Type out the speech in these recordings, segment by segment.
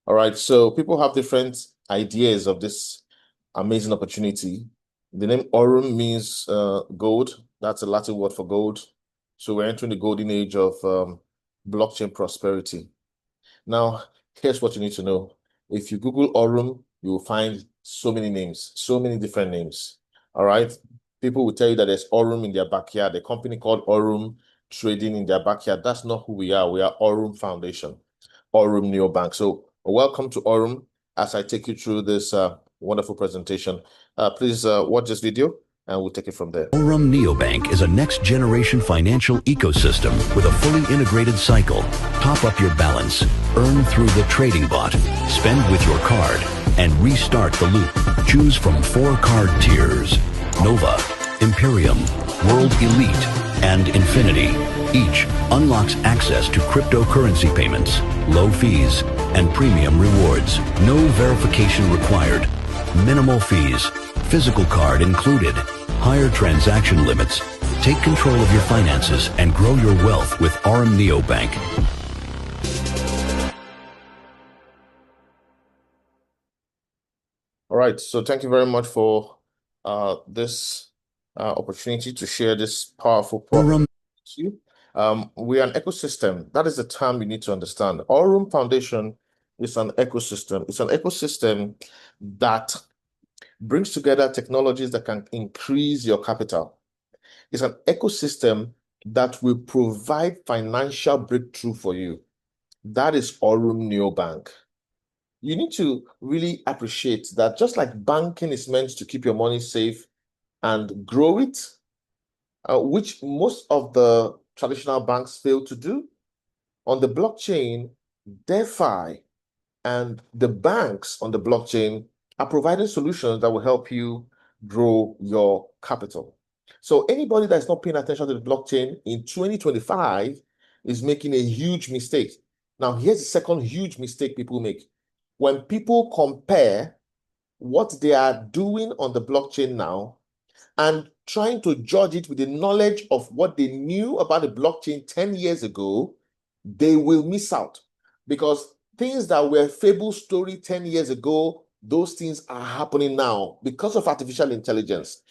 All right, so people have different ideas of this amazing opportunity. The name Aurum means gold. That's a Latin word for gold. So we're entering the golden age of blockchain prosperity. Now, here's what you need to know. If you Google Aurum, you will find so many names, so many different names. All right. People will tell you that there's Aurum in their backyard, a company called Aurum trading in their backyard. That's not who we are. We are Aurum Foundation, Aurum Neo Bank. So welcome to Aurum as I take you through this wonderful presentation. Please watch this video and we'll take it from there. Aurum Neo Bank is a next-generation financial ecosystem with a fully integrated cycle. Top up your balance, earn through the trading bot, spend with your card, and restart the loop. Choose from 4 card tiers: Nova, Imperium, World Elite, and Infinity. Each unlocks access to cryptocurrency payments, low fees, and premium rewards. No verification required. Minimal fees. Physical card included. Higher transaction limits. Take control of your finances and grow your wealth with Aurum Neo Bank. All right, so thank you very much for this opportunity to share this powerful problem with you. We are an ecosystem. That is the term you need to understand. Aurum Foundation is an ecosystem. It's an ecosystem that brings together technologies that can increase your capital. It's an ecosystem that will provide financial breakthrough for you. That is Aurum Neo Bank. You need to really appreciate that just like banking is meant to keep your money safe and grow it, which most of the traditional banks fail to do, on the blockchain, DeFi and the banks on the blockchain are providing solutions that will help you grow your capital. So anybody that's not paying attention to the blockchain in 2025 is making a huge mistake. Now, here's the second huge mistake people make. When people compare what they are doing on the blockchain now and trying to judge it with the knowledge of what they knew about the blockchain 10 years ago, they will miss out because things that were fable story 10 years ago, those things are happening now because of artificial intelligence.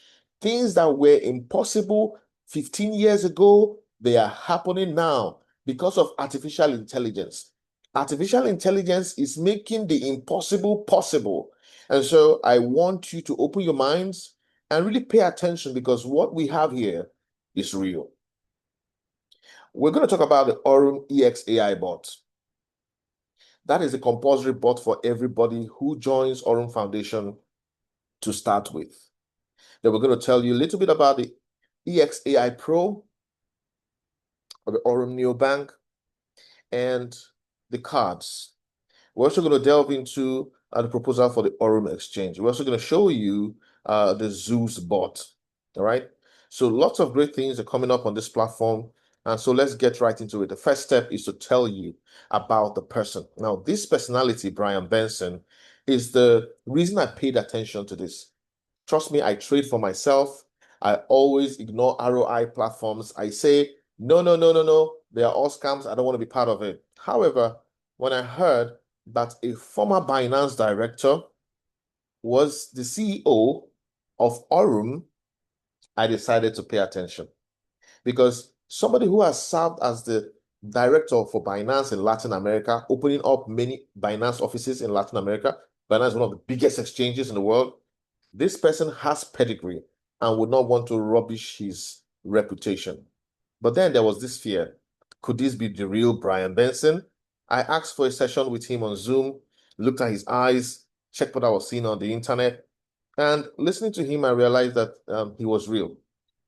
Things that were impossible 15 years ago, they are happening now because of artificial intelligence. Artificial intelligence is making the impossible possible. And so I want you to open your minds and really pay attention because what we have here is real. We're going to talk about the Aurum EXAI bot. That is a compulsory bot for everybody who joins Aurum Foundation to start with. Then we're going to tell you a little bit about the EXAI Pro or the Aurum Neo Bank and the cards. We're also going to delve into the proposal for the Aurum Exchange. We're also going to show you the Zeus bot. All right. So lots of great things are coming up on this platform. And so let's get right into it. The first step is to tell you about the person. Now, this personality, Brian Benson, is the reason I paid attention to this. Trust me, I trade for myself. I always ignore ROI platforms. I say, no, no, no, no, no. They are all scams. I don't want to be part of it. However, when I heard that a former Binance director was the CEO of Aurum, I decided to pay attention because somebody who has served as the director for Binance in Latin America, opening up many Binance offices in Latin America. Binance is one of the biggest exchanges in the world. This person has pedigree and would not want to rubbish his reputation. But then there was this fear. Could this be the real Brian Benson? I asked for a session with him on Zoom, looked at his eyes, checked what I was seeing on the internet, and listening to him, I realized that he was real.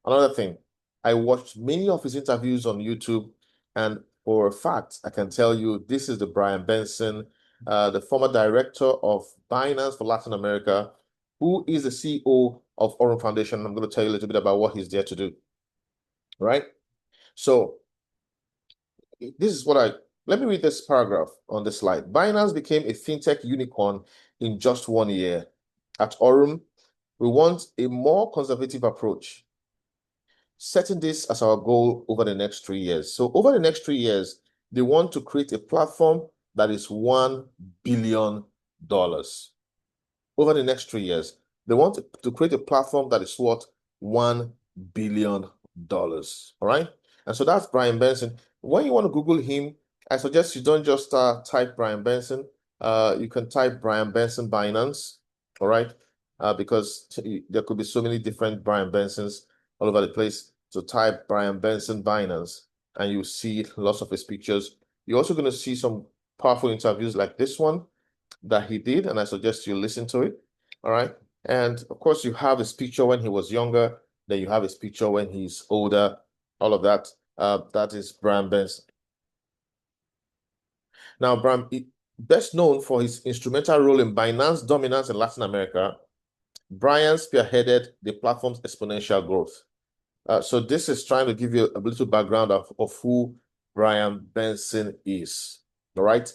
Another thing, I watched many of his interviews on YouTube, and for a fact, I can tell you this is the Brian Benson, the former director of Binance for Latin America, who is the CEO of Aurum Foundation. I'm going to tell you a little bit about what he's there to do. Right? So this is let me read this paragraph on this slide. Binance became a fintech unicorn in just 1 year. At Aurum, we want a more conservative approach, setting this as our goal over the next 3 years. So over the next 3 years, they want to create a platform that is $1 billion over the next 3 years. They want to create a platform that is worth $1 billion. All right. And so that's Brian Benson. When you want to Google him, I suggest you don't just type Brian Benson. You can type Brian Benson Binance. All right. Because there could be so many different Brian Bensons all over the place. So type Brian Benson Binance and you see lots of his pictures. You're also going to see some powerful interviews like this one that he did, and I suggest you listen to it. All right. And of course, you have his picture when he was younger, then you have his picture when he's older, all of that. That is Brian Benson. Now, Brian, best known for his instrumental role in Binance dominance in Latin America, Brian spearheaded the platform's exponential growth. So this is trying to give you a little background of who Brian Benson is. All right.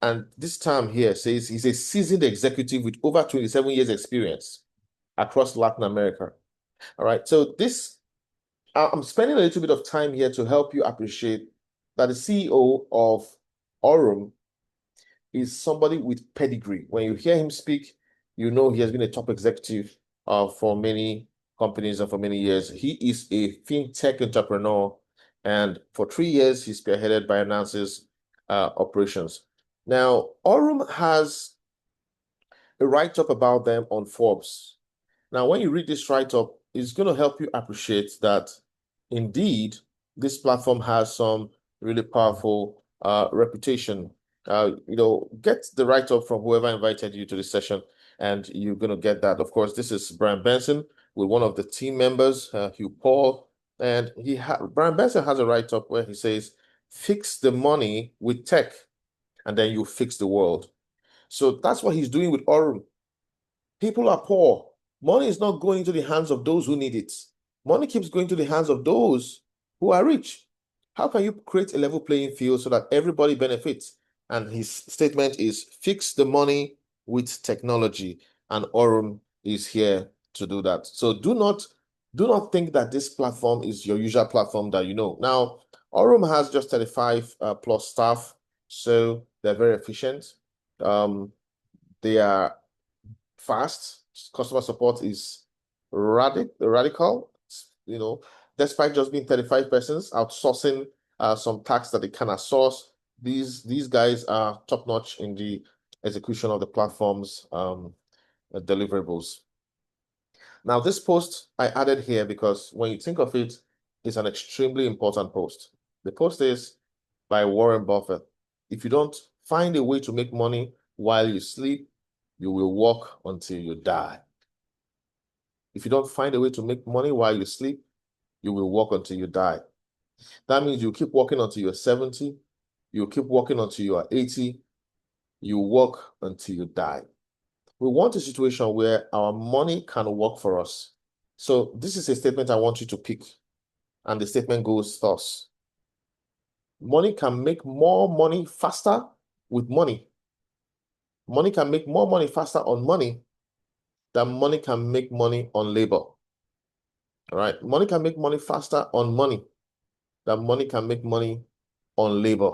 And this term here says he's a seasoned executive with over 27 years experience across Latin America. All right. So I'm spending a little bit of time here to help you appreciate that the CEO of Aurum is somebody with pedigree. When you hear him speak, you know he has been a top executive for many companies and for many years. He is a fintech entrepreneur, and for 3 years, he's spearheaded Binance's operations. Now, Aurum has a write-up about them on Forbes. Now, when you read this write-up, it's going to help you appreciate that indeed this platform has some really powerful reputation. Get the write-up from whoever invited you to this session, and you're going to get that. Of course, this is Brian Benson with one of the team members, Hugh Paul, and Brian Benson has a write-up where he says, "Fix the money with tech, and then you fix the world." So that's what he's doing with Aurum. People are poor. Money is not going into the hands of those who need it. Money keeps going to the hands of those who are rich. How can you create a level playing field so that everybody benefits? And his statement is fix the money with technology. And Aurum is here to do that. So do not think that this platform is your usual platform that you know. Now, Aurum has just 35 plus staff, so they're very efficient. They are fast. Customer support is radical. Despite just being 35 persons outsourcing some tasks that they cannot source, these guys are top notch in the execution of the platform's deliverables. Now, this post I added here because when you think of it, it's an extremely important post. The post is by Warren Buffett. If you don't find a way to make money while you sleep, you will work until you die. If you don't find a way to make money while you sleep, you will work until you die. That means you keep working until you're 70, you keep working until you are 80, you work until you die. We want a situation where our money can work for us. So this is a statement I want you to pick. And the statement goes thus. Money can make more money faster with money. Money can make more money faster on money than money can make money on labor. All right. Money can make money faster on money than money can make money on labor.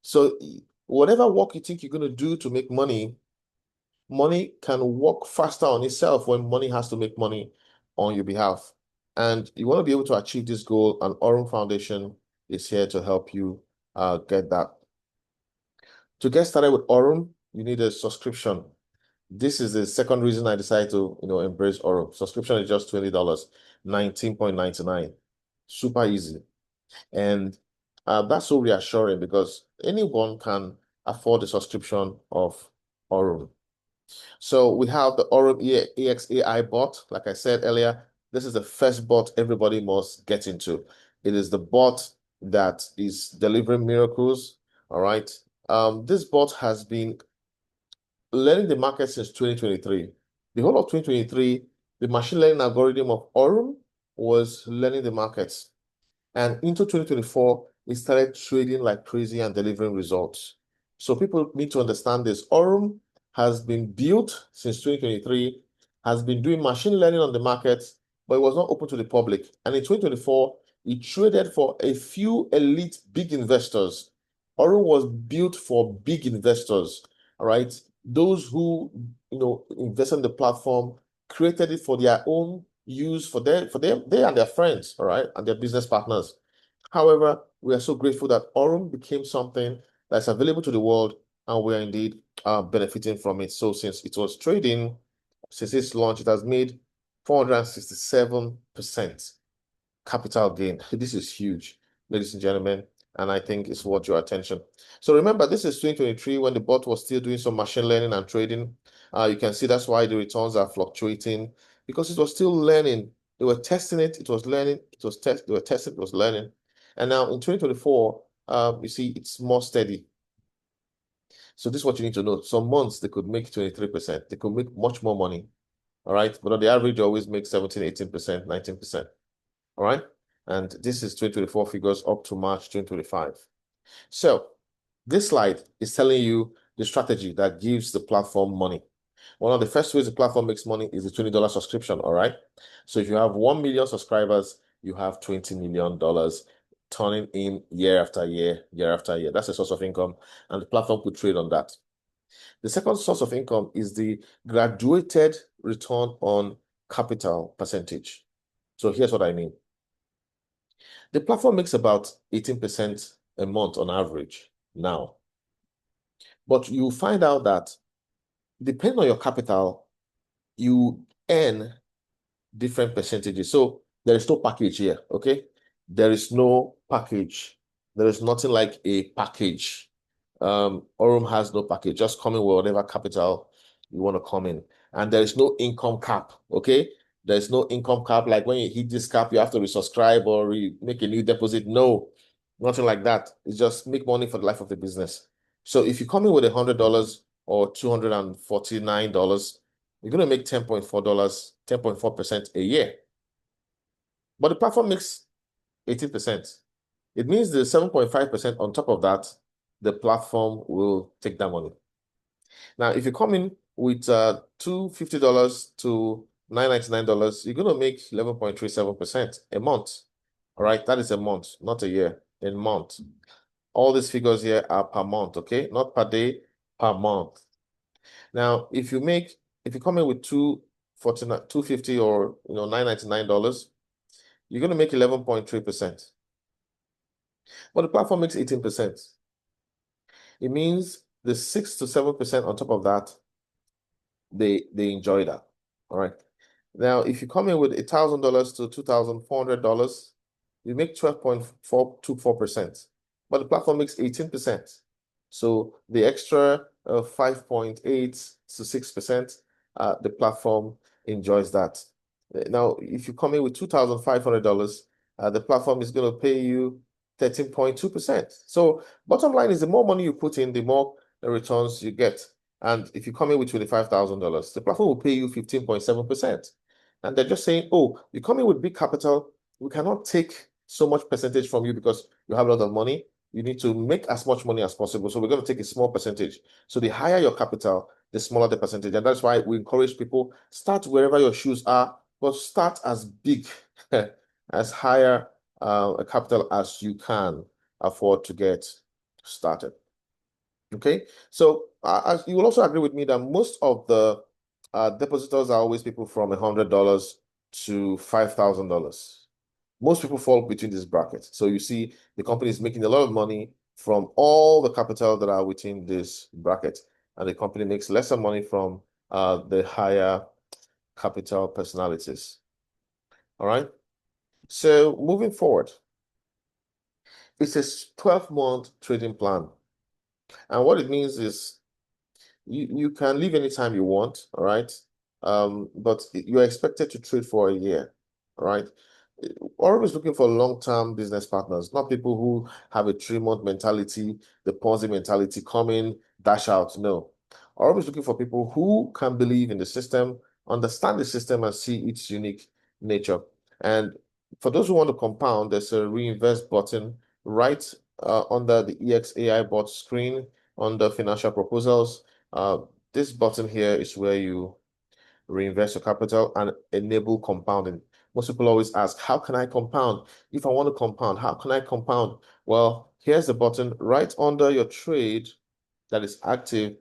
So whatever work you think you're going to do to make money, money can work faster on itself when money has to make money on your behalf. And you want to be able to achieve this goal, and Aurum Foundation is here to help you get that. To get started with Aurum, you need a subscription. This is the second reason I decided to, embrace Aurum. Subscription is just $20, 19.99. Super easy. And that's so reassuring because anyone can afford the subscription of Aurum. So we have the Aurum EXAI bot. Like I said earlier, this is the first bot everybody must get into. It is the bot that is delivering miracles. All right. This bot has been learning the market since 2023. The whole of 2023, the machine learning algorithm of Aurum was learning the markets. And into 2024, it started trading like crazy and delivering results. So people need to understand this. Aurum has been built since 2023, has been doing machine learning on the markets, but it was not open to the public. And in 2024, it traded for a few elite big investors Aurum was built for big investors, all right? Those who, invest in the platform, created it for their own use, for them, they and their friends, all right, and their business partners. However, we are so grateful that Aurum became something that's available to the world, and we are indeed benefiting from it. So since its launch, it has made 467% capital gain. This is huge, ladies and gentlemen, and I think it's worth your attention. So remember, this is 2023 when the bot was still doing some machine learning and trading. You can see that's why the returns are fluctuating because it was still learning. They were testing it, it was learning, they were testing, it was learning. And now in 2024, you see it's more steady. So this is what you need to know. Some months they could make 23%, they could make much more money. All right. But on the average, they always make 17, 18%, 19%. All right. And this is 2024 figures up to March 2025. So this slide is telling you the strategy that gives the platform money. One of the first ways the platform makes money is the $20 subscription. All right. So if you have 1 million subscribers, you have $20 million turning in year after year, year after year. That's a source of income, and the platform could trade on that. The second source of income is the graduated return on capital percentage. So here's what I mean. The platform makes about 18% a month on average now. But you find out that depending on your capital, you earn different percentages. So there is no package here, okay? There is no package. There is nothing like a package. Aurum has no package. Just come in with whatever capital you want to come in. And there is no income cap, okay? There's no income cap. Like when you hit this cap, you have to resubscribe or make a new deposit. No, nothing like that. It's just make money for the life of the business. So if you come in with $100 or $249, you're going to make $10.4, 10.4% a year. But the platform makes 18%. It means the 7.5% on top of that, the platform will take that money. Now, if you come in with $250 to $999, you're going to make 11.37% a month. All right, that is a month, not a year, a month. All these figures here are per month, okay? Not per day, per month. Now, if you come in with 250 or $999, you're going to make 11.3%. But the platform makes 18%. It means the 6 to 7% on top of that, they enjoy that. All right. Now, if you come in with $1,000 to $2,400, you make 12.424%. But the platform makes 18%. So the extra 5.8 to 6%, the platform enjoys that. Now, if you come in with $2,500, the platform is going to pay you 13.2%. So bottom line is the more money you put in, the more returns you get. And if you come in with $25,000, the platform will pay you 15.7%. And they're just saying, oh, you come in with big capital, we cannot take so much percentage from you because you have a lot of money. You need to make as much money as possible. So we're going to take a small percentage. So the higher your capital, the smaller the percentage. And that's why we encourage people, start wherever your shoes are, but start as big, as higher a capital as you can afford to get started. Okay, so as you will also agree with me that most of the depositors are always people from $100 to $5,000. Most people fall between this bracket. So you see the company is making a lot of money from all the capital that are within this bracket, and the company makes lesser money from the higher capital personalities. All right. So moving forward, it's a 12-month trading plan. And what it means is you can leave anytime you want, all right? But you're expected to trade for a year, all right? Always looking for long-term business partners, not people who have a 3-month mentality, the Ponzi mentality, come in, dash out. No. Always looking for people who can believe in the system, understand the system, and see its unique nature. And for those who want to compound, there's a reinvest button right under the EXAI bot screen under financial proposals. This button here is where you reinvest your capital and enable compounding. Most people always ask, how can I compound? If I want to compound, how can I compound? Well, Here's the button right under your trade that is active.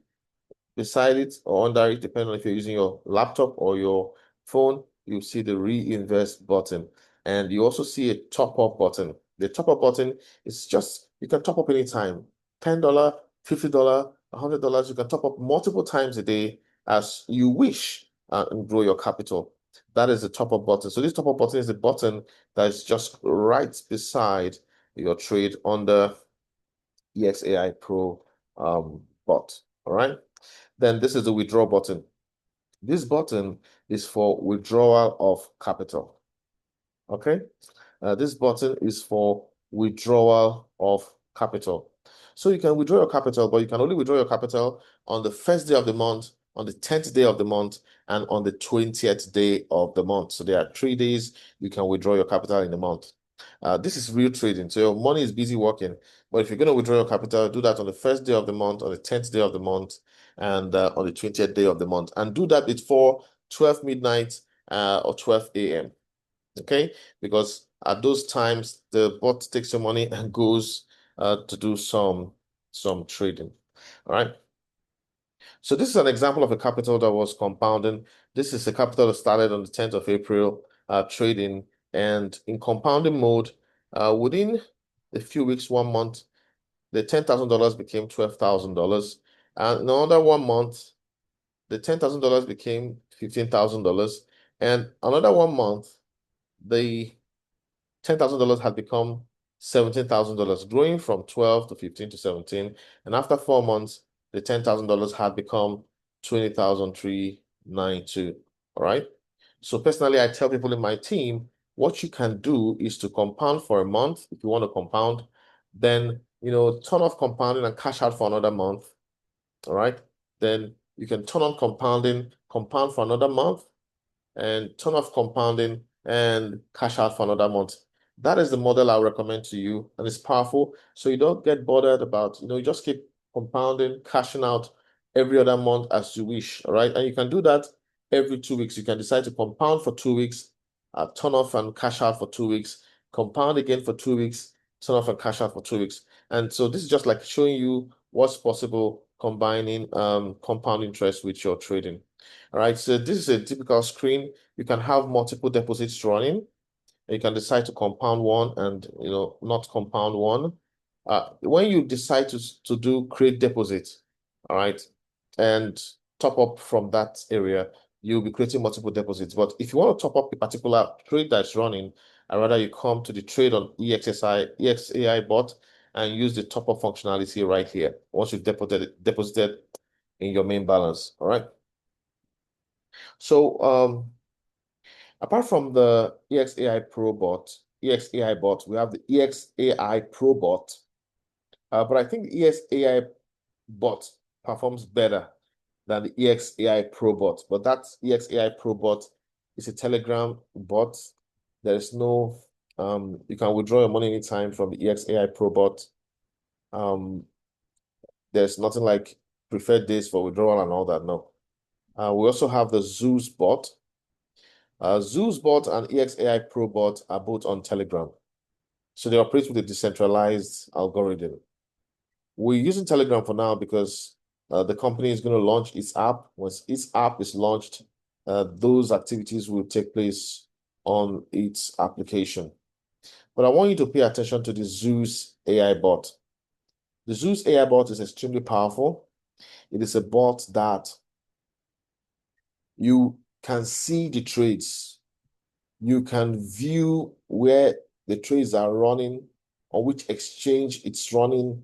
Beside it or under it, depending on if you're using your laptop or your phone, you see the reinvest button. And you also see a top up button. The top up button is just, you can top up anytime. $10, $50, $100. You can top up multiple times a day as you wish and grow your capital. That is the top up button. So this top up button is the button that is just right beside your trade under EXAI Pro bot. All right. Then this is the withdraw button. This button is for withdrawal of capital. Okay. This button is for withdrawal of capital. So you can withdraw your capital, but you can only withdraw your capital on the first day of the month, on the 10th day of the month, and on the 20th day of the month. So there are 3 days you can withdraw your capital in a month. This is real trading. So your money is busy working. But if you're going to withdraw your capital, do that on the first day of the month, on the 10th day of the month, and on the 20th day of the month. And do that before 12 midnight or 12 a.m. Okay? Because at those times, the bot takes your money and goes to do some trading. All right. So this is an example of a capital that was compounding. This is a capital that started on the 10th of April trading. And in compounding mode, within a few weeks, 1 month, the $10,000 became $12,000. And in another 1 month, the $10,000 became $15,000. And another 1 month, the $10,000 had become $17,000, growing from 12 to 15 to 17. And after 4 months, the $10,000 had become 20,392. All right. So personally, I tell people in my team, what you can do is to compound for a month if you want to compound, then turn off compounding and cash out for another month. All right. Then you can turn on compounding, compound for another month, and turn off compounding and cash out for another month. That is the model I recommend to you, and it's powerful. So you don't get bothered about, you just keep compounding, cashing out every other month as you wish. All right. And you can do that every 2 weeks. You can decide to compound for 2 weeks, turn off and cash out for 2 weeks, compound again for 2 weeks, turn off and cash out for 2 weeks. And so this is just like showing you what's possible combining compound interest with your trading. All right, so this is a typical screen. You can have multiple deposits running. You can decide to compound one and not compound one. When you decide to do create deposit, all right, and top up from that area, you'll be creating multiple deposits. But if you want to top up a particular trade that's running, I'd rather you come to the trade on EXAI bot and use the top up functionality right here once you've deposited in your main balance. All right. So apart from the EXAI bot, we have the EXAI Pro bot. But I think the EXAI bot performs better than the EXAI Pro bot. But that EXAI Pro bot is a Telegram bot. There is no you can withdraw your money anytime from the EXAI Pro bot. There's nothing like preferred days for withdrawal and all that. No. We also have the Zeus bot. Zeus bot and EXAI Pro bot are both on Telegram. So they operate with a decentralized algorithm. We're using Telegram for now because the company is going to launch its app. Once its app is launched, those activities will take place on its application. But I want you to pay attention to the Zeus AI bot. The Zeus AI bot is extremely powerful. It is a bot that you can see the trades. You can view where the trades are running, on which exchange it's running,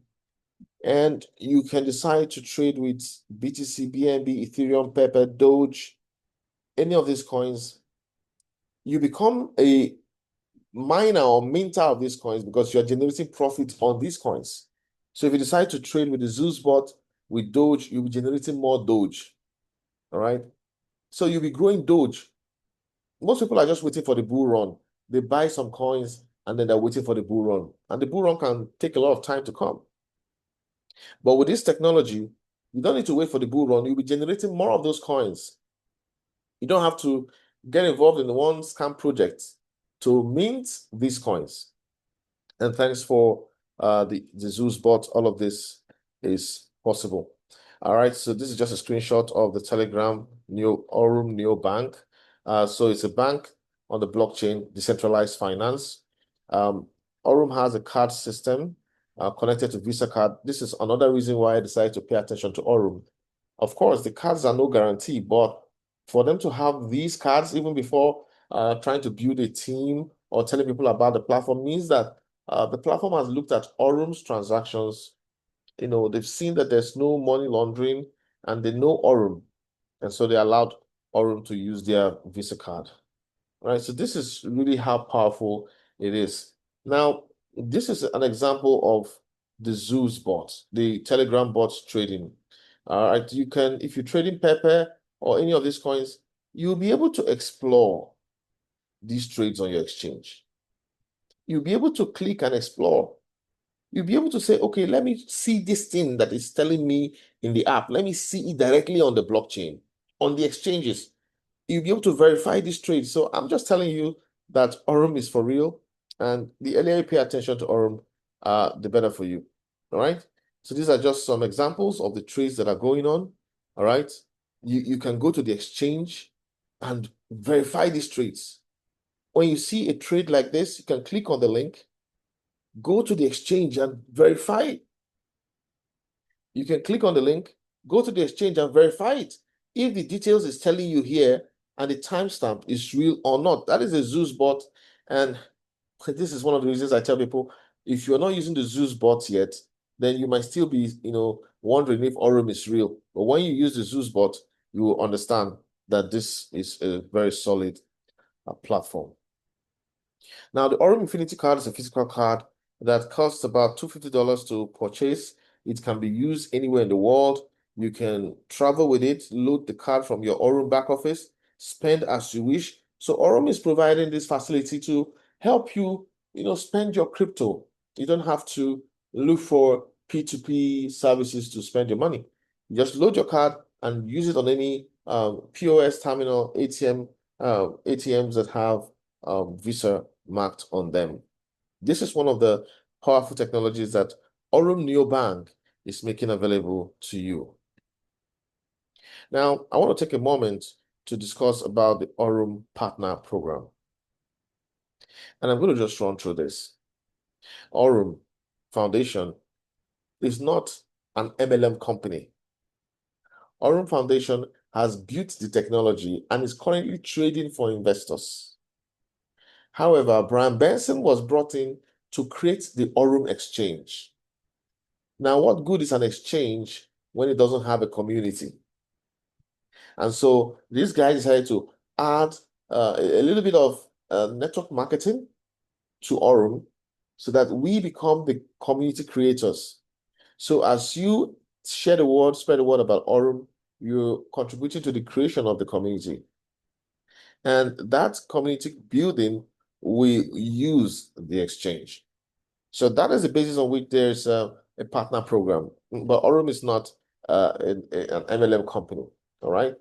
and you can decide to trade with BTC, BNB, Ethereum, Pepper, Doge, any of these coins. You become a miner or minter of these coins because you're generating profit on these coins. So if you decide to trade with the Zeus bot, with Doge, you'll be generating more Doge. All right. So you'll be growing Doge. Most people are just waiting for the bull run. They buy some coins and then they're waiting for the bull run. And the bull run can take a lot of time to come. But with this technology, you don't need to wait for the bull run. You'll be generating more of those coins. You don't have to get involved in one scam project to mint these coins. And thanks for the Zeus bot, all of this is possible. All right, so this is just a screenshot of the Telegram Aurum Neo Bank. So it's a bank on the blockchain, decentralized finance. Aurum has a card system connected to Visa card. This is another reason why I decided to pay attention to Aurum. Of course, the cards are no guarantee, but for them to have these cards even before trying to build a team or telling people about the platform means that the platform has looked at Aurum's transactions. They've seen that there's no money laundering and they know Aurum. And so they allowed Aurum to use their Visa card. Right. So this is really how powerful it is. Now, this is an example of the Zeus bot, the Telegram bots trading. All right. You can, if you're trading Pepe or any of these coins, you'll be able to explore these trades on your exchange. You'll be able to click and explore. You'll be able to say, okay, let me see this thing that is telling me in the app. Let me see it directly on the blockchain, on the exchanges. You'll be able to verify this trade. So I'm just telling you that Aurum is for real. And the earlier you pay attention to Aurum, the better for you. All right. So these are just some examples of the trades that are going on. All right. You can go to the exchange and verify these trades. When you see a trade like this, you can click on the link, go to the exchange and verify it. You can click on the link, go to the exchange and verify it. If the details is telling you here and the timestamp is real or not, that is a Zeus bot. And this is one of the reasons I tell people, if you're not using the Zeus bot yet, then you might still be, wondering if Aurum is real. But when you use the Zeus bot, you will understand that this is a very solid platform. Now, the Aurum Infinity card is a physical card that costs about $250 to purchase. It can be used anywhere in the world. You can travel with it, load the card from your Aurum back office, spend as you wish. So Aurum is providing this facility to help you, spend your crypto. You don't have to look for P2P services to spend your money. You just load your card and use it on any POS terminal, ATMs that have Visa marked on them. This is one of the powerful technologies that Aurum Neo Bank is making available to you. Now, I want to take a moment to discuss about the Aurum Partner Program. And I'm going to just run through this. Aurum Foundation is not an MLM company. Aurum Foundation has built the technology and is currently trading for investors. However, Brian Benson was brought in to create the Aurum Exchange. Now, what good is an exchange when it doesn't have a community? And so this guy decided to add a little bit of network marketing to Aurum so that we become the community creators. So as you share the word, spread the word about Aurum, you're contributing to the creation of the community. And that community building, we use the exchange. So that is the basis on which there's a partner program. But Aurum is not an MLM company, all right?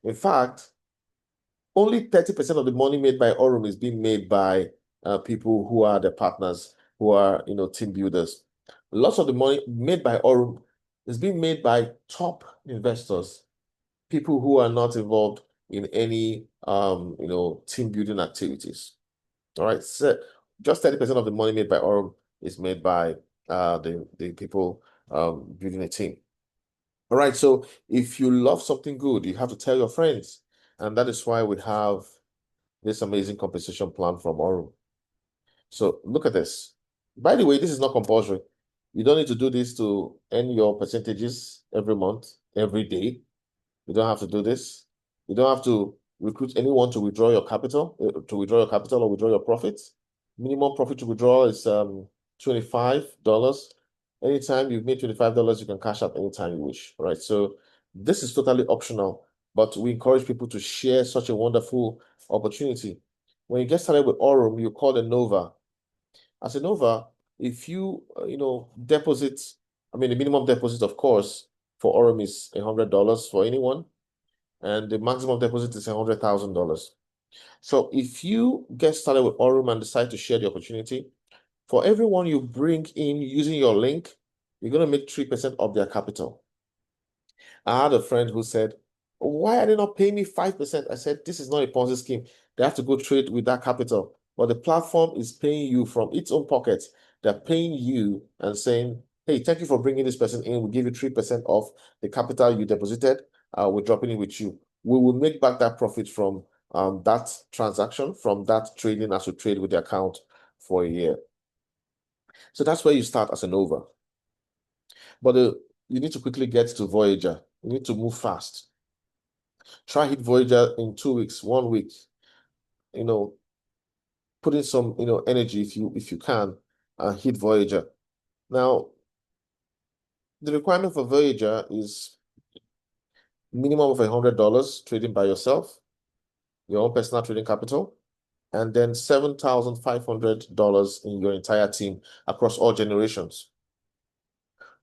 In fact, only 30% of the money made by Aurum is being made by people who are the partners, who are, team builders. Lots of the money made by Aurum is being made by top investors, people who are not involved in any, team building activities. All right, so just 30% of the money made by Aurum is made by the people building a team. All right, so if you love something good, you have to tell your friends. And that is why we have this amazing compensation plan from Aurum. So look at this. By the way, this is not compulsory. You don't need to do this to earn your percentages every month, every day. You don't have to do this. You don't have to recruit anyone to withdraw your capital, or withdraw your profits. Minimum profit to withdraw is $25. Anytime you've made $25, you can cash out anytime you wish. Right. So this is totally optional, but we encourage people to share such a wonderful opportunity. When you get started with Aurum, you call the Nova. As a Nova, if you deposit, I mean the minimum deposit, of course, for Aurum is $100 for anyone, and the maximum deposit is $100,000. So if you get started with Aurum and decide to share the opportunity, For everyone you bring in using your link, you're going to make 3% of their capital. I had a friend who said, why are they not paying me 5%? I said, this is not a Ponzi scheme. They have to go trade with that capital. But the platform is paying you from its own pocket. They're paying you and saying, hey, thank you for bringing this person in. We'll give you 3% of the capital you deposited. We're dropping it with you. We will make back that profit from that transaction, from that trading as you trade with the account for a year. So that's where you start as an over. But you need to quickly get to Voyager. You need to move fast. Try hit Voyager in 2 weeks, 1 week. You know, put in some energy if you can, hit Voyager. Now, the requirement for Voyager is minimum of $100 trading by yourself, your own personal trading capital, and then $7,500 in your entire team across all generations.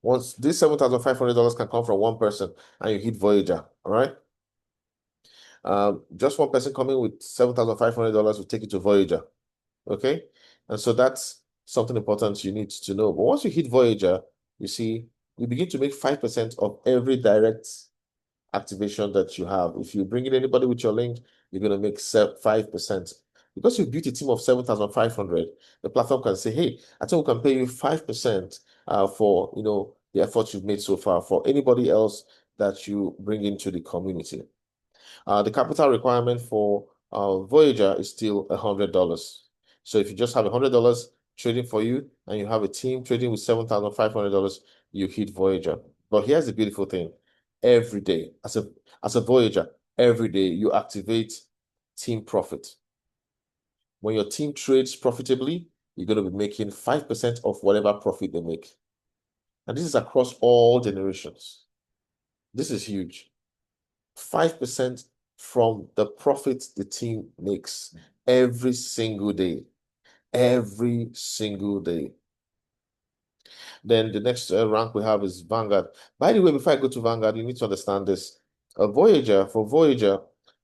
Once this $7,500 can come from one person and you hit Voyager, all right? Just one person coming with $7,500 will take you to Voyager. Okay. And so that's something important you need to know. But once you hit Voyager, you see, you begin to make 5% of every direct activation that you have. If you bring in anybody with your link, you're going to make 5%. Because you built a team of 7,500, the platform can say, hey, I think we can pay you 5% for the efforts you've made so far for anybody else that you bring into the community. The capital requirement for Voyager is still $100. So if you just have $100 trading for you and you have a team trading with $7,500, you hit Voyager. But here's the beautiful thing. Every day, as a Voyager, every day you activate team profit. When your team trades profitably, you're going to be making 5% of whatever profit they make. And this is across all generations. This is huge. 5% from the profit the team makes every single day. Every single day. Then the next rank we have is Vanguard. By the way, before I go to Vanguard, you need to understand this. For Voyager,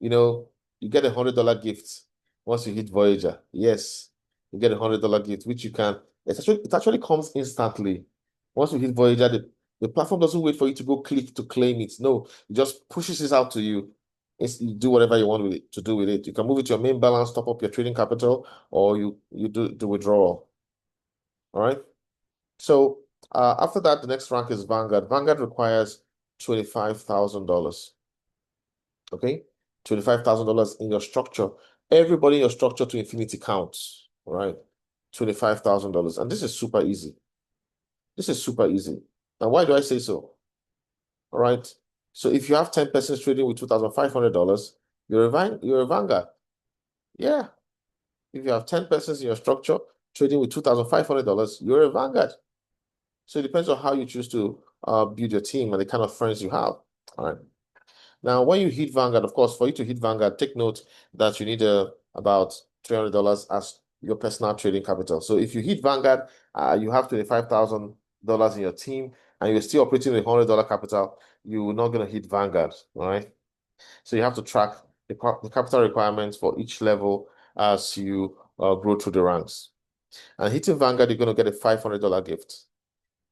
you get $100 gift once you hit Voyager. Yes, you get $100 gift, which it actually comes instantly. Once you hit Voyager, the platform doesn't wait for you to go click to claim it. No, it just pushes it out to you. You do whatever you want with it, to do with it. You can move it to your main balance, top up your trading capital, or you do the withdrawal. All right. So after that, the next rank is Vanguard. Vanguard requires $25,000. Okay, $25,000 in your structure. Everybody in your structure to infinity counts. All right, $25,000, and this is super easy. This is super easy. And why do I say so? All right. So if you have 10 persons trading with $2,500, you're a Vanguard. Yeah. If you have 10 persons in your structure trading with $2,500, you're a Vanguard. So it depends on how you choose to build your team and the kind of friends you have. All right. Now, when you hit Vanguard, of course, for you to hit Vanguard, take note that you need about $300 as your personal trading capital. So if you hit Vanguard, you have $25,000 in your team, and you're still operating with $100 capital, you're not going to hit Vanguard. All right. So you have to track the capital requirements for each level as you grow through the ranks. And hitting Vanguard, you're going to get a $500 gift.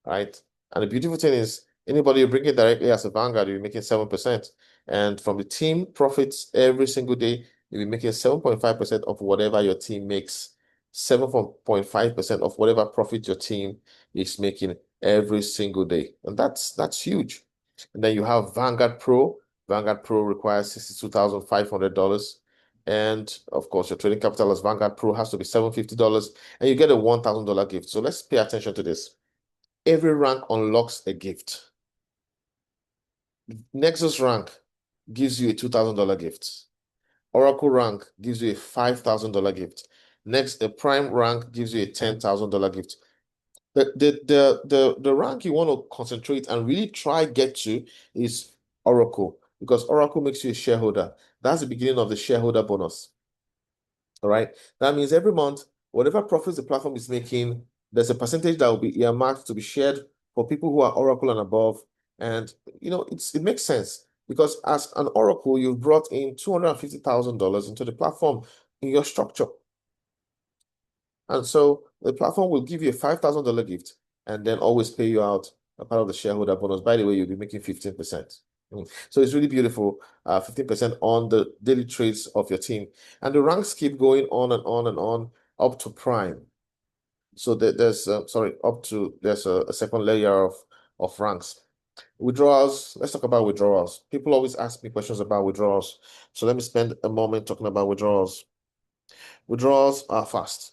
Right? And the beautiful thing is, anybody you bring in directly as a Vanguard, you're making 7%. And from the team profits every single day, you'll be making 7.5% of whatever your team makes. 7.5% of whatever profit your team is making every single day. And that's huge. And then you have Vanguard Pro. Vanguard Pro requires $62,500. And of course, your trading capital as Vanguard Pro has to be $750. And you get a $1,000 gift. So let's pay attention to this. Every rank unlocks a gift. Nexus rank gives you a $2,000 gift. Oracle rank gives you a $5,000 gift. Next, the Prime rank gives you a $10,000 gift. The rank you want to concentrate and really try get to is Oracle, because Oracle makes you a shareholder. That's the beginning of the shareholder bonus. All right. That means every month, whatever profits the platform is making, there's a percentage that will be earmarked to be shared for people who are Oracle and above. And it makes sense, because as an Oracle, you've brought in $250,000 into the platform in your structure. And so the platform will give you a $5,000 gift and then always pay you out a part of the shareholder bonus. By the way, you'll be making 15%. So it's really beautiful, 15% on the daily trades of your team. And the ranks keep going on and on and on up to prime. So there's, sorry, up to, there's a second layer of ranks. Withdrawals, let's talk about withdrawals. People always ask me questions about withdrawals. So let me spend a moment talking about withdrawals. Withdrawals are fast,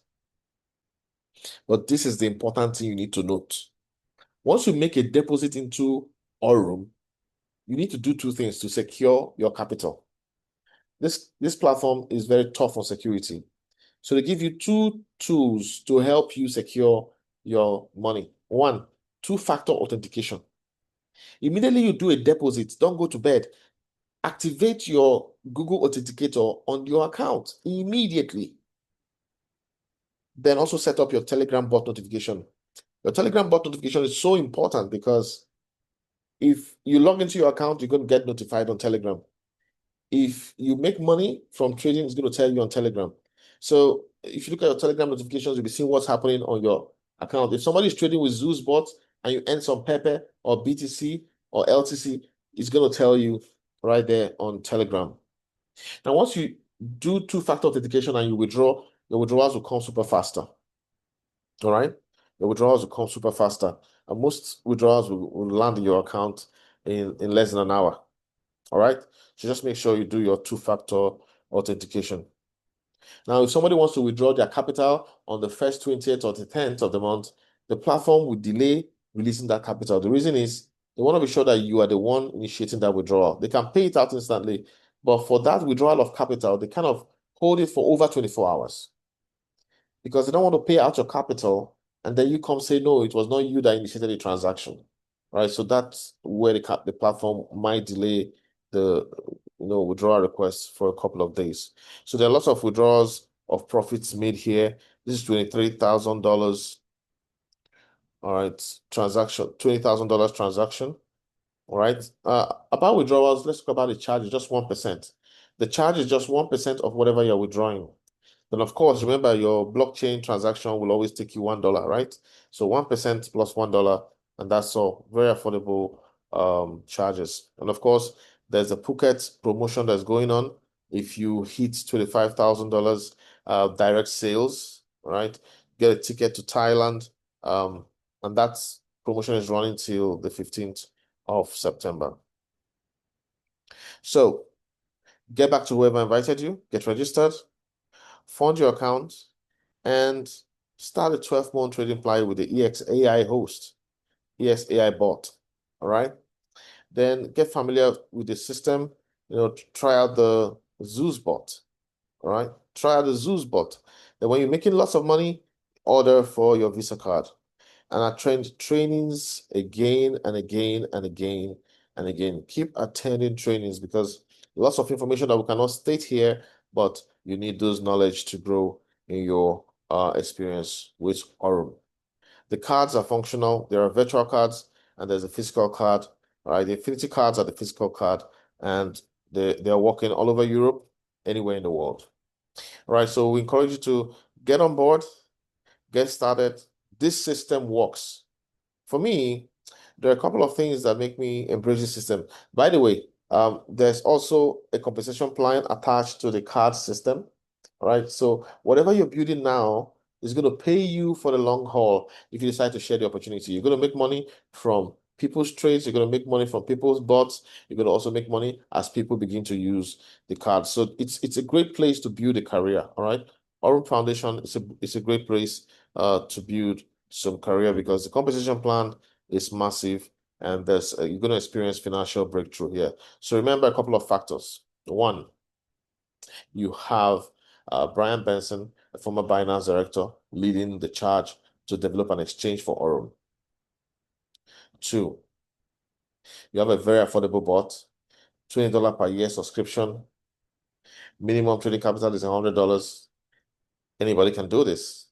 but this is the important thing you need to note. Once you make a deposit into Aurum, you need to do two things to secure your capital. This platform is very tough on security. So they give you two tools to help you secure your money. One, two-factor authentication. Immediately you do a deposit, don't go to bed. Activate your Google Authenticator on your account immediately. Then also set up your Telegram bot notification. Your Telegram bot notification is so important because if you log into your account, you're going to get notified on Telegram. If you make money from trading, it's going to tell you on Telegram. So if you look at your Telegram notifications, you'll be seeing what's happening on your account. If somebody is trading with Zeus bot and you earn some Pepe or BTC or LTC, it's going to tell you right there on Telegram. Now, once you do two-factor authentication and you withdraw, your withdrawals will come super faster. All right? Your withdrawals will come super faster. And most withdrawals will land in your account in less than an hour. All right? So just make sure you do your two-factor authentication. Now, if somebody wants to withdraw their capital on the first 20th or the 10th of the month, the platform will delay releasing that capital. The reason is they want to be sure that you are the one initiating that withdrawal. They can pay it out instantly, but for that withdrawal of capital, they kind of hold it for over 24 hours because they don't want to pay out your capital and then you come say, no, it was not you that initiated the transaction, right? So that's where the platform might delay the withdrawal requests for a couple of days. So there are lots of withdrawals of profits made here. This is $23,000. All right, transaction, $20,000 transaction. All right. About withdrawals, let's talk about the charge. It's just 1%. The charge is just 1% of whatever you're withdrawing. Then, of course, remember your blockchain transaction will always take you $1, right? So 1% plus $1, and that's all. Very affordable charges. And of course, there's a Phuket promotion that's going on. If you hit $25,000 direct sales, right? Get a ticket to Thailand. And that's promotion is running till the 15th of September. So get back to whoever invited you, get registered, fund your account, and start a 12-month trading plan with the EXAI host, EXAI bot. All right. Then get familiar with the system. Try out the Zeus bot. All right. Try out the Zeus bot. Then when you're making lots of money, order for your Visa card. And I trained trainings again and again and again and again. Keep attending trainings because lots of information that we cannot state here, but you need those knowledge to grow in your experience with Aurum. The cards are functional. There are virtual cards and there's a physical card. All right, the Infinity cards are the physical card, and they're working all over Europe, anywhere in the world. All right, so we encourage you to get on board, get started. This system works. For me, there are a couple of things that make me embrace the system. By the way, there's also a compensation plan attached to the card system. All right. So whatever you're building now is going to pay you for the long haul if you decide to share the opportunity. You're going to make money from people's trades. You're going to make money from people's bots. You're going to also make money as people begin to use the card. So it's a great place to build a career. All right. Aurum Foundation is a great place to build some career because the compensation plan is massive and you're going to experience financial breakthrough here. So remember a couple of factors. One, you have Brian Benson, a former Binance director, leading the charge to develop an exchange for Aurum. Two, you have a very affordable bot, $20 per year subscription. Minimum trading capital is $100. Anybody can do this.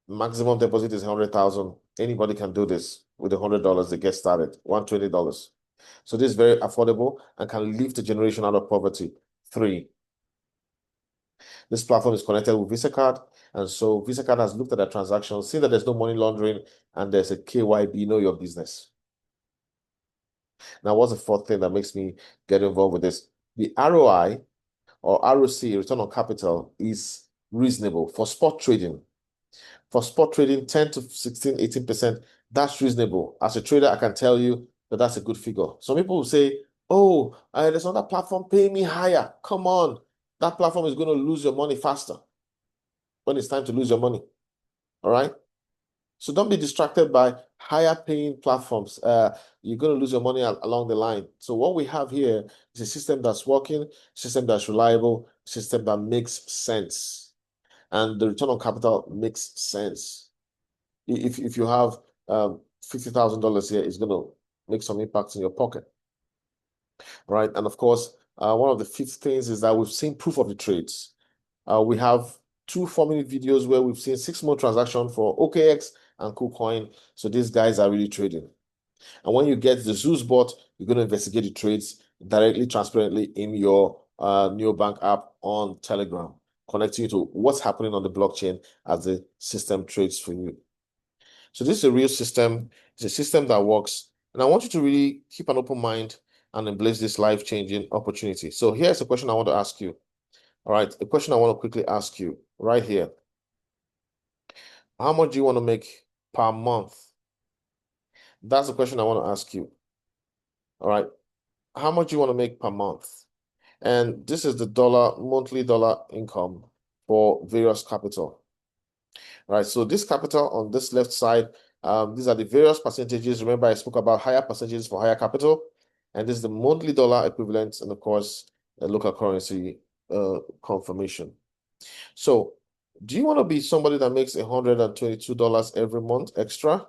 Maximum deposit is 100,000. Anybody can do this with $100 to get started, $120. So this is very affordable and can lift a generation out of poverty. Three, This platform is connected with Visa card. And so Visa card has looked at the transaction, seen that there's no money laundering, and there's a KYB, know your business. Now, what's the fourth thing that makes me get involved with this? The ROI or ROC, return on capital, is reasonable for spot trading. For spot trading, 10 to 16, 18%, that's reasonable. As a trader, I can tell you that that's a good figure. Some people will say, oh, there's another platform paying me higher. Come on. That platform is going to lose your money faster when it's time to lose your money. All right. So don't be distracted by higher paying platforms. You're going to lose your money along the line. So what we have here is a system that's working, system that's reliable, system that makes sense. And the return on capital makes sense. If you have $50,000 here, it's going to make some impact in your pocket, right? And of course, one of the fifth things is that we've seen proof of the trades. We have 2 4 minute videos where we've seen 6 month transaction for OKX and KuCoin. So these guys are really trading. And when you get the Zeus bot, you're going to investigate the trades directly, transparently in your Neo Bank app on Telegram, connecting you to what's happening on the blockchain as the system trades for you. So this is a real system. It's a system that works. And I want you to really keep an open mind and embrace this life-changing opportunity. So here's a question I want to ask you. All right, a question I want to quickly ask you right here. How much do you want to make per month? That's the question I want to ask you. All right. How much do you want to make per month? And this is the monthly dollar income for various capital. Right. So this capital on this left side, these are the various percentages. Remember, I spoke about higher percentages for higher capital. And this is the monthly dollar equivalent, and of course, the local currency confirmation. So do you want to be somebody that makes $122 every month extra?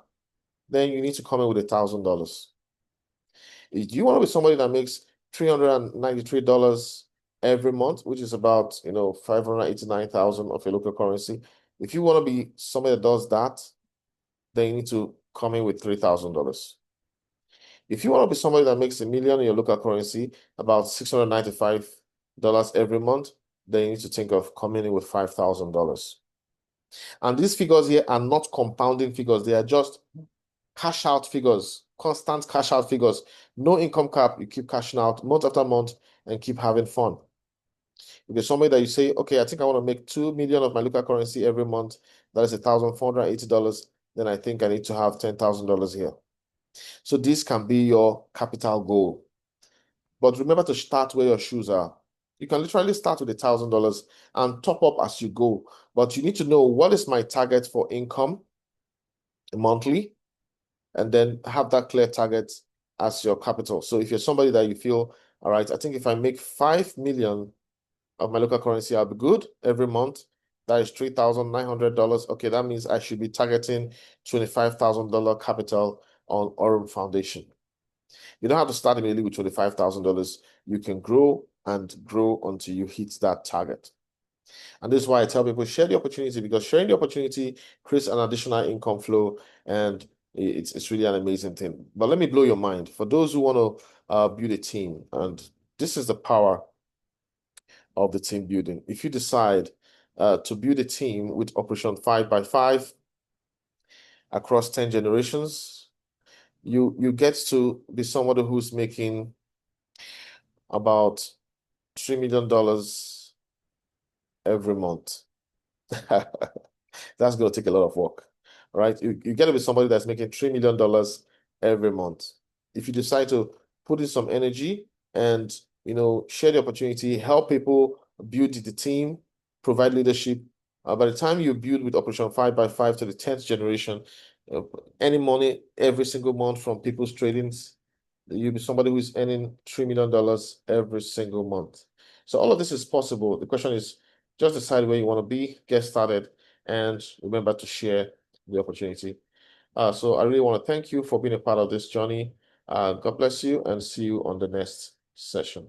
Then you need to come in with $1,000. If you want to be somebody that makes $393 every month, which is about 589,000 of your local currency, if you want to be somebody that does that, then you need to come in with $3,000. If you want to be somebody that makes $1 million in your local currency, about $695 every month, then you need to think of coming in with $5,000. And these figures here are not compounding figures. They are just cash out figures, constant cash out figures. No income cap. You keep cashing out month after month and keep having fun. If there's somebody that you say, okay, I think I want to make 2 million of my local currency every month, that is $1,480, then I think I need to have $10,000 here. So this can be your capital goal. But remember to start where your shoes are. You can literally start with $1,000 and top up as you go. But you need to know, what is my target for income monthly? And then have that clear target as your capital. So if you're somebody that you feel, all right, I think if I make 5 million of my local currency, I'll be good every month. That is $3,900. Okay, that means I should be targeting $25,000 capital on Aurum Foundation. You don't have to start immediately with $25,000. You can grow and grow until you hit that target. And this is why I tell people, share the opportunity, because sharing the opportunity creates an additional income flow, and it's really an amazing thing. But let me blow your mind. For those who want to build a team, and this is the power of the team building. If you decide to build a team with Operation 5x5 across 10 generations, you get to be somebody who's making about $3 million every month. That's going to take a lot of work, right? You got to be somebody that's making $3 million every month. If you decide to put in some energy and, share the opportunity, help people build the team, provide leadership, by the time you build with Operation 5x5 to the 10th generation, uh, any money every single month from people's tradings, you'll be somebody who's earning $3 million every single month. So all of this is possible. The question is, just decide where you want to be, get started, and remember to share the opportunity. So I really want to thank you for being a part of this journey. God bless you, and see you on the next session.